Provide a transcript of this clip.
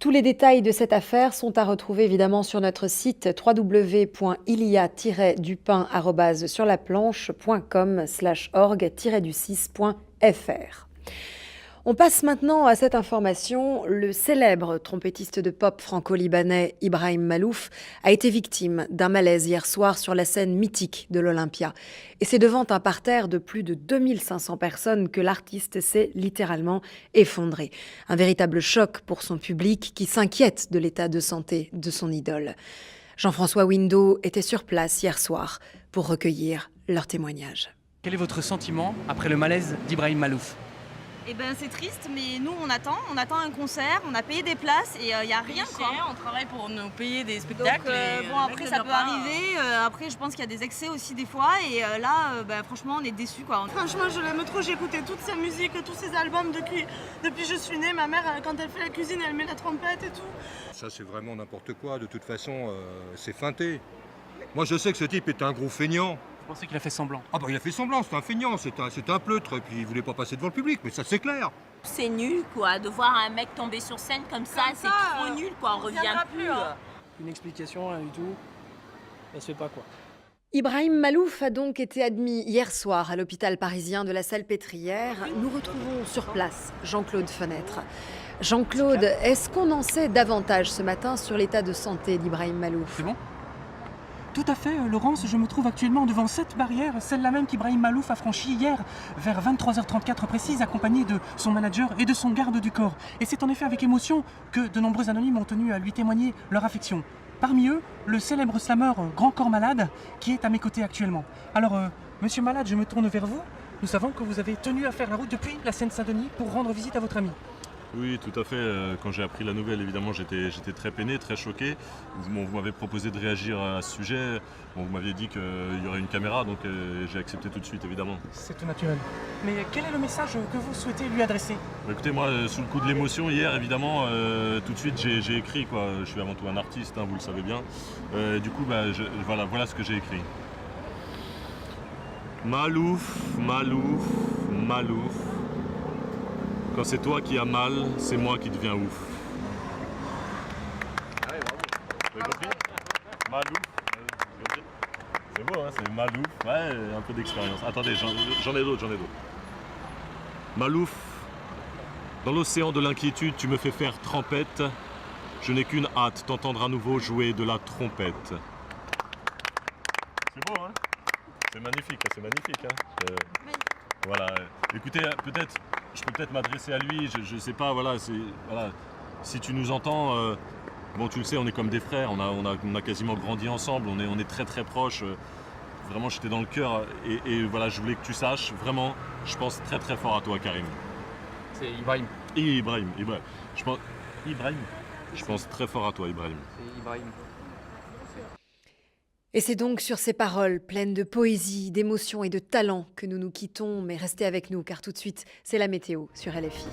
Tous les détails de cette affaire sont à retrouver évidemment sur notre site www.ilia-dupin-surlaplanche.com/org-du6.fr. On passe maintenant à cette information. Le célèbre trompettiste de pop franco-libanais Ibrahim Malouf a été victime d'un malaise hier soir sur la scène mythique de l'Olympia. Et c'est devant un parterre de plus de 2500 personnes que l'artiste s'est littéralement effondré. Un véritable choc pour son public qui s'inquiète de l'état de santé de son idole. Jean-François Window était sur place hier soir pour recueillir leurs témoignages. Quel est votre sentiment après le malaise d'Ibrahim Malouf ? Eh ben c'est triste, mais nous on attend un concert, on a payé des places et il n'y a rien quoi. On travaille pour nous payer des spectacles. Donc, bon après ça peut arriver, après je pense qu'il y a des excès aussi des fois et là franchement on est déçus quoi. Franchement je l'aime trop, j'ai écouté toute sa musique, tous ses albums depuis que je suis née. Ma mère quand elle fait la cuisine elle met la trompette et tout. Ça c'est vraiment n'importe quoi, de toute façon c'est feinté. Moi je sais que ce type est un gros feignant. Vous pensez qu'il a fait semblant ? Ah bah il a fait semblant, c'est un feignant, c'est un pleutre, et puis il voulait pas passer devant le public, mais ça c'est clair. C'est nul quoi, de voir un mec tomber sur scène comme ça, c'est trop nul quoi, on revient plus. Une explication, rien du tout. Ça se fait pas quoi. Ibrahim Malouf a donc été admis hier soir à l'hôpital parisien de la Salpêtrière. Nous retrouvons sur place Jean-Claude Fenêtre. Jean-Claude, est-ce qu'on en sait davantage ce matin sur l'état de santé d'Ibrahim Malouf ? C'est bon ? Tout à fait, Laurence, je me trouve actuellement devant cette barrière, celle-là même qu'Ibrahim Malouf a franchie hier, vers 23h34 précise, accompagné de son manager et de son garde du corps. Et c'est en effet avec émotion que de nombreux anonymes ont tenu à lui témoigner leur affection. Parmi eux, le célèbre slameur Grand Corps Malade, qui est à mes côtés actuellement. Alors, monsieur Malade, je me tourne vers vous. Nous savons que vous avez tenu à faire la route depuis la Seine-Saint-Denis pour rendre visite à votre ami. Oui, tout à fait. Quand j'ai appris la nouvelle, évidemment, j'étais très peiné, très choqué. Vous m'avez proposé de réagir à ce sujet. Bon, vous m'aviez dit qu'il y aurait une caméra, donc j'ai accepté tout de suite, évidemment. C'est tout naturel. Mais quel est le message que vous souhaitez lui adresser ? Écoutez, moi, sous le coup de l'émotion, hier, évidemment, tout de suite, j'ai écrit, quoi. Je suis avant tout un artiste, hein, vous le savez bien. Du coup, voilà ce que j'ai écrit. Malouf, Malouf, Malouf. Quand c'est toi qui as mal, c'est moi qui deviens ouf. Ah ouais, bravo. Vous avez compris ? Malouf. C'est beau, hein, c'est Malouf. Ouais, un peu d'expérience. Attendez, j'en ai d'autres. Malouf, dans l'océan de l'inquiétude, tu me fais faire trempette. Je n'ai qu'une hâte, t'entendre à nouveau jouer de la trompette. C'est beau, hein ? C'est magnifique, hein. Voilà. Écoutez, je peux peut-être m'adresser à lui, je sais pas, voilà, si tu nous entends, bon tu le sais, on est comme des frères, on a quasiment grandi ensemble, on est très très proches, vraiment j'étais dans le cœur, et voilà, je voulais que tu saches, vraiment, je pense très très fort à toi Karim. C'est Ibrahim. Ibrahim, je pense très fort à toi Ibrahim. C'est Ibrahim. Et c'est donc sur ces paroles pleines de poésie, d'émotion et de talent que nous nous quittons, mais restez avec nous car tout de suite, c'est la météo sur LFI.